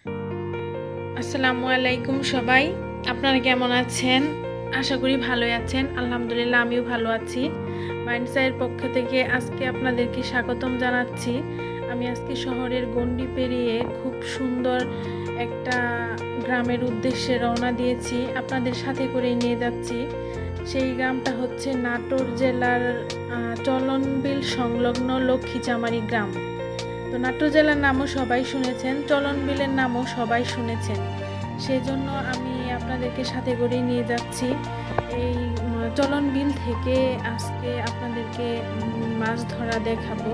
আসসালামু আলাইকুম সবাই, আপনারা কেমন আছেন? আশা করি ভালোই আছেন। আলহামদুলিল্লাহ আমিও ভালো আছি। মাইন্ডসাইয়ের পক্ষ থেকে আজকে আপনাদেরকে স্বাগতম জানাচ্ছি। আমি আজকে শহরের গণ্ডি পেরিয়ে খুব সুন্দর একটা গ্রামের উদ্দেশ্যে রওনা দিয়েছি, আপনাদের সাথে করেই নিয়ে যাচ্ছি। সেই গ্রামটা হচ্ছে নাটোর জেলার চলনবিল সংলগ্ন লক্ষ্মীচামারি গ্রাম। তো নাটোর জেলার নামও সবাই শুনেছেন, চলনবিলের নামও সবাই শুনেছেন। সেই জন্য আমি আপনাদেরকে সাথে করেই নিয়ে যাচ্ছি। এই চলনবিল থেকে আজকে আপনাদেরকে মাছ ধরা দেখাবো।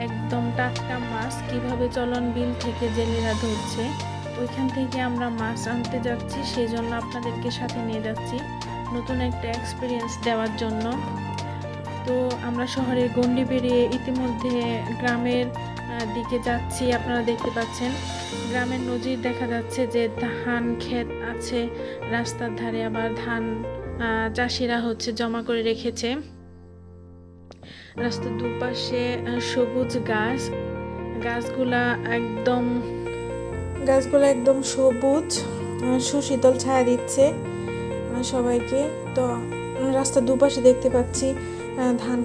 একদম টাটকা মাছ কিভাবে চলনবিল থেকে জেলেরা ধরছে, ওইখান থেকে আমরা মাছ আনতে যাচ্ছি। সেই জন্য আপনাদেরকে সাথে নিয়ে যাচ্ছি নতুন একটা এক্সপিরিয়েন্স দেওয়ার জন্য। তো আমরা শহরের গণ্ডি পেরিয়ে ইতিমধ্যে গ্রামের দিকে যাচ্ছি। আপনারা দেখতে পাচ্ছেন গ্রামের নজির দেখা যাচ্ছে যে ধান ক্ষেত আছে রাস্তার ধারে, আবার ধান চাষিরা হচ্ছে জমা করে রেখেছে। রাস্তার দুপাশে সবুজ গাছ, গাছগুলা একদম সবুজ, সুশীতল ছায়া দিচ্ছে সবাইকে। তো রাস্তার দুপাশে দেখতে পাচ্ছি ধান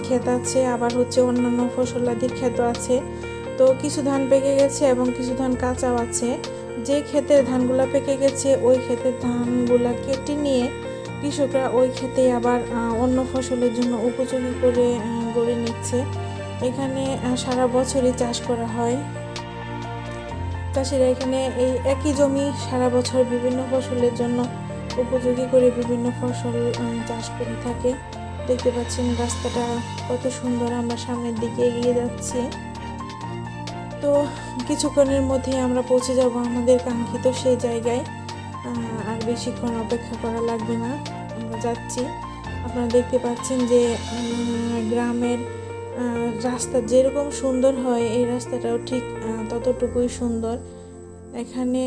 ক্ষেত আছে, আবার হচ্ছে অন্যান্য ফসলাদির ক্ষেত আছে। তো কিছু ধান পেকে গেছে এবং কিছু ধান কাঁচাও আছে। যে ক্ষেতের ধানগুলা পেকে গেছে ওই ক্ষেতের ধানগুলা কেটে নিয়ে কৃষকরা ওই ক্ষেতে আবার অন্য ফসলের জন্য উপযোগী করে গড়ে নিচ্ছে। এখানে সারা বছরই চাষ করা হয়। চাষিরা এখানে এই একই জমি সারা বছর বিভিন্ন ফসলের জন্য উপযোগী করে বিভিন্ন ফসল চাষ করে থাকে। দেখতে পাচ্ছেন রাস্তাটা কত সুন্দর, আমরা সামনের দিকে এগিয়ে যাচ্ছি। তো কিছুক্ষণের মধ্যে আমরা পৌঁছে যাব আমাদের কাঙ্ক্ষিত সেই জায়গায়। আর বেশিক্ষণ অপেক্ষা করা লাগবে না, আমরা যাচ্ছি। আপনারা দেখতে পাচ্ছেন যে গ্রামের রাস্তা যেরকম সুন্দর হয় এই রাস্তাটাও ঠিক ততটুকুই সুন্দর। এখানে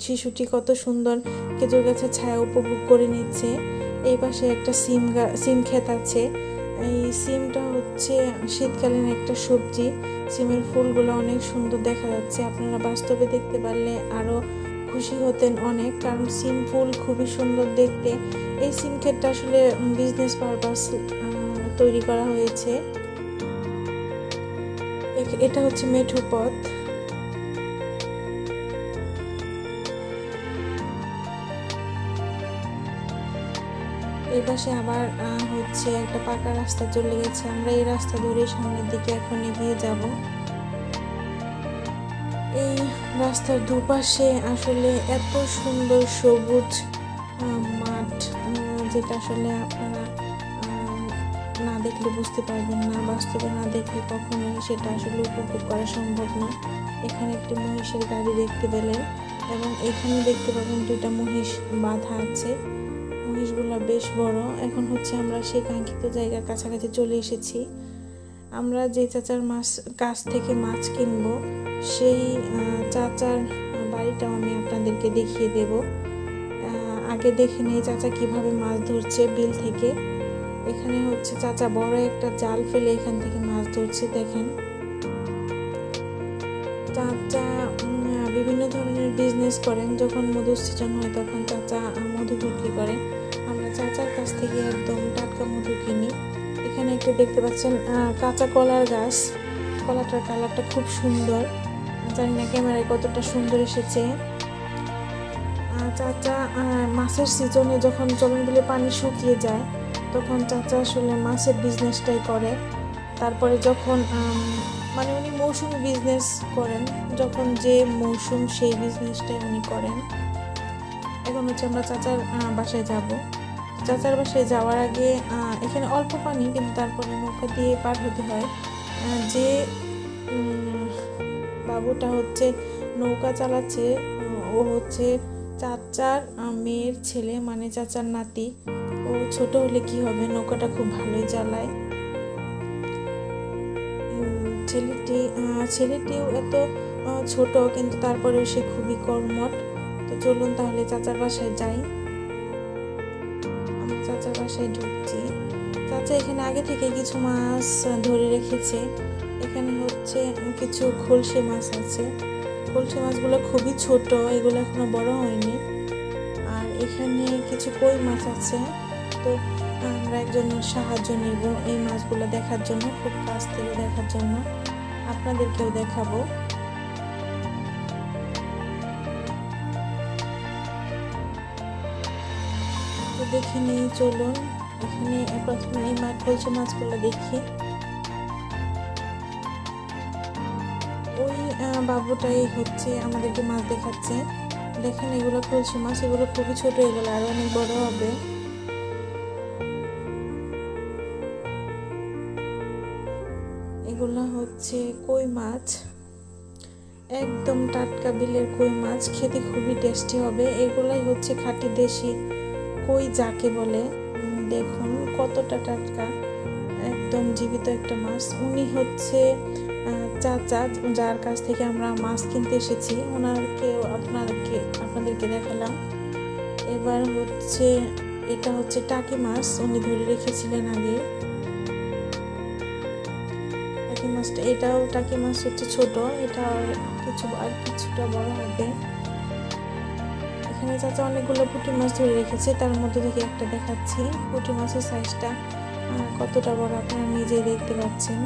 শিশুটি কত সুন্দর খেজুর গাছের ছায়া উপভোগ করে নিচ্ছে। এই পাশে একটা সিম ক্ষেত আছে। এই সিমটা হচ্ছে শীতকালীন একটা সবজি। সিমের ফুলগুলো অনেক সুন্দর দেখা যাচ্ছে। আপনারা বাস্তবে দেখতে পারলে আরও খুশি হতেন অনেক, কারণ সিম ফুল খুবই সুন্দর দেখতে। এই সিম ক্ষেতটা আসলে বিজনেস পারপাস তৈরি করা হয়েছে। এটা হচ্ছে মেঠো পথ। এই পাশে আবার হচ্ছে একটা পাকা রাস্তা চলে গেছে। আমরা এই রাস্তা ধরে সামনের দিকে এখন এগিয়ে যাব। এই রাস্তার দুপাশে আসলে এত সুন্দর সবুজ মাঠ, যেটা আসলে আপনারা না দেখলে বুঝতে পারবেন না, বাস্তবে না দেখলে কখনোই সেটা আসলে উপভোগ করা সম্ভব না। এখানে একটি মহিষের গাড়ি দেখতে পেলেন এবং এখানে দেখতে পাবেন দুইটা মহিষ বাঁধা আছে। মহিষগুলো বেশ বড়। এখন হচ্ছে আমরা সেই কাঙ্ক্ষিত জায়গার কাছাকাছি চলে এসেছি। আমরা যে চাচার কাছ থেকে মাছ কিনবো সেই চাচার বাড়িটাও আমি আপনাদেরকে দেখিয়ে দেব। আগে দেখে নিই চাচা কিভাবে মাছ ধরছে বিল থেকে। এখানে হচ্ছে চাচা বড় একটা জাল ফেলে এখান থেকে মাছ ধরছে। দেখেন চাচা বিভিন্ন ধরনের বিজনেস করেন। যখন মধুর সিজন হয় তখন চাচা মধু বিক্রি করেন। আমরা চাচার কাছ থেকে একদম টাটকা মধু কিনি। এখানে একটা দেখতে পাচ্ছেন কাঁচা কলার গাছ। কলাটার কালারটা খুব সুন্দর, জানি না ক্যামেরায় কতটা সুন্দর এসেছে। চাচা মাছের সিজনে যখন চলনবিলে পানি শুকিয়ে যায় তখন চাচা আসলে মাছের বিজনেসটাই করে। তারপরে যখন মানে উনি মৌসুমি বিজনেস করেন, যখন যে মৌসুম সেই বিজনেসটাই উনি করেন। এখন হচ্ছে আমরা চাচার বাসায় যাব। চাচার বাসায় যাওয়ার আগে এখানে অল্প পানি, কিন্তু তারপরে নৌকা দিয়ে পার হতে হয়। যে বাবুটা হচ্ছে নৌকা চালাচ্ছে ও হচ্ছে চাচার মেয়ের ছেলে, মানে চাচার নাতি। ও ছোট হলে কি হবে, নৌকাটা খুব ভালোই চালায়। ছেলেটিও এত ছোট, কিন্তু তারপরেও সে খুবই কর্মঠ। তো চলুন তাহলে চাচার বাসায় যাই। আমরা চাচার বাসায় ঢুকছি। চাচা এখানে আগে থেকে কিছু মাছ ধরে রেখেছে। এখানে হচ্ছে কিছু খলসে মাছ আছে। কলসি মাছগুলো খুবই ছোট, এগুলো এখনো বড় হয়নি। আর এখানে কিছু কই মাছ আছে, তো আমরা একজনের সাহায্য নিব এই মাছগুলো দেখার জন্য, খুব কাছ থেকে দেখার জন্য, আপনাদেরকেও দেখাবো। তো দেখে নিই, চলুন এখানে প্রথমে এই কলসি মাছগুলো দেখি। ওই বাবুটাই হচ্ছে আমাদেরকে মাছ দেখাচ্ছে। দেখেন এগুলো কলসি মাছ, এগুলো খুবই ছোট, এগুলো আরো অনেক বড় হবে। এগুলো হচ্ছে কই মাছ, একদম টাটকা বিলের কই মাছ, খেতে খুবই টেস্টি হবে। এগুলাই হচ্ছে খাঁটি দেশি কই যাকে বলে। দেখুন কতটা টাটকা, একদম জীবিত একটা মাছ। উনি হচ্ছে চাচা, যার কাছ থেকে আমরা মাছ কিনতে এসেছি, ওনারকেও আপনাদেরকে দেখালাম। এবার হচ্ছে এটা হচ্ছে টাকি মাছ, উনি ধরে রেখেছিলেন আগে। টাকি মাছটা, এটাও টাকি মাছ হচ্ছে ছোট, এটা কিছুটা বড় হবে। এখানে চাচা অনেকগুলো পুঁটি মাছ ধরে রেখেছে, তার মধ্যে থেকে একটা দেখাচ্ছি। পুঁটি মাছের সাইজটা কতটা বড় আপনারা নিজেই দেখতে পাচ্ছেন।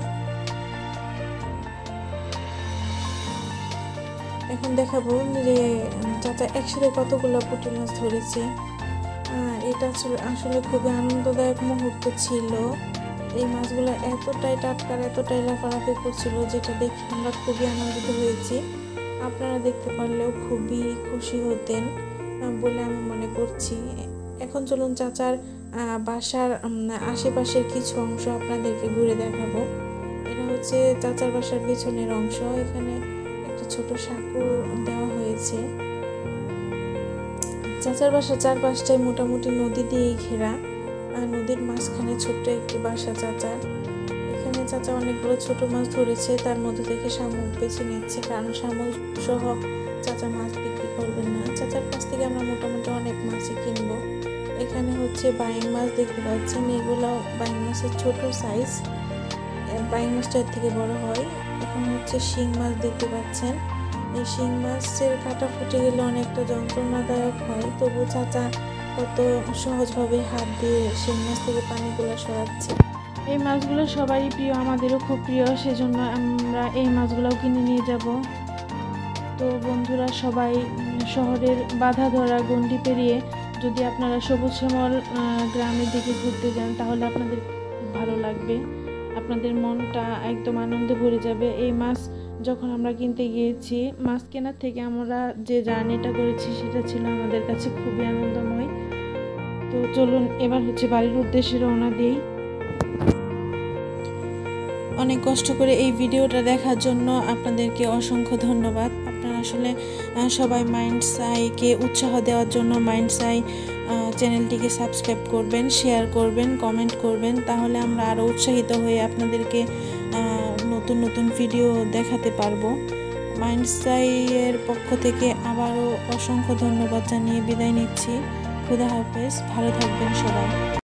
এখন দেখাবো যে চাচা একসাথে কতগুলো পুঁটি মাছ ধরেছে। এটা আসলে খুবই আনন্দদায়ক মুহূর্ত ছিল। এই মাছগুলো এতটাই টাটকা, এতটাই লাফালাফি করছিল, যেটা দেখে আমরা খুবই আনন্দিত হয়েছি। আপনারা দেখতে পারলেও খুবই খুশি হতেন বলে আমি মনে করছি। এখন চলুন চাচার বাসার আশেপাশের কিছু অংশ আপনাদেরকে ঘুরে দেখাবো। এটা হচ্ছে চাচার বাসার পিছনের অংশ। এখানে একটা ছোট সাঁকো দেওয়া হয়েছে। চাচার বাসার চারপাশটাই মোটামুটি নদী দিয়ে ঘেরা, নদীর মাঝখানে ছোট্ট একটি বাসা চাচার। এখানে চাচা অনেকগুলো ছোট মাছ ধরেছে, তার মধ্যে থেকে শামুক বেছে নিচ্ছে, কারণ শামুক সহ চাচা মাছ বিক্রি করবেন না। চাচার কাছ থেকে আমরা মোটামুটি অনেক মাছই কিনবো। এখানে হচ্ছে বাইং মাছ দেখতে পাচ্ছেন, এগুলো বাইং মাছের ছোট সাইজ, বাইং মাছটা এর থেকে বড় হয়। এখন হচ্ছে শিং মাছ দেখতে পাচ্ছেন। এই শিং মাছের কাটা ফুটে গেলে অনেকটা যন্ত্রণাদায়ক হয়, তবু চাচা কত সহজভাবে হাত দিয়ে শিং মাছ থেকে পানিগুলো সরাচ্ছে। এই মাছগুলো সবারই প্রিয়, আমাদেরও খুব প্রিয়, সেজন্য আমরা এই মাছগুলোও কিনে নিয়ে যাব। তো বন্ধুরা, সবাই শহরের বাধা ধরা গণ্ডি পেরিয়ে যদি আপনারা সবুজ শ্যামল গ্রামের দিকে ঘুরতে যান, তাহলে আপনাদের ভালো লাগবে, আপনাদের মনটা একদম আনন্দে ভরে যাবে। এই মাছ যখন আমরা কিনতে গিয়েছি, মাছ কেনার থেকে আমরা যে জার্নিটা করেছি সেটা ছিল আমাদের কাছে খুবই আনন্দময়। তো চলুন এবার হচ্ছে বাড়ির উদ্দেশ্যে রওনা দিই। অনেক কষ্ট করে এই ভিডিওটা দেখার জন্য আপনাদেরকে অসংখ্য ধন্যবাদ। আপনারা আসলে সবাই মাইন্ডসাইকে উৎসাহ দেওয়ার জন্য মাইন্ডসাই চ্যানেলটিকে সাবস্ক্রাইব করবেন, শেয়ার করবেন, কমেন্ট করবেন, তাহলে আমরা আরও উৎসাহিত হয়ে আপনাদেরকে নতুন নতুন ভিডিও দেখাতে পারবো। মাইন্ডসাইয়ের পক্ষ থেকে আবারও অসংখ্য ধন্যবাদ জানিয়ে বিদায় নিচ্ছি। খুদা হাফেজ, ভালো থাকবেন সবাই।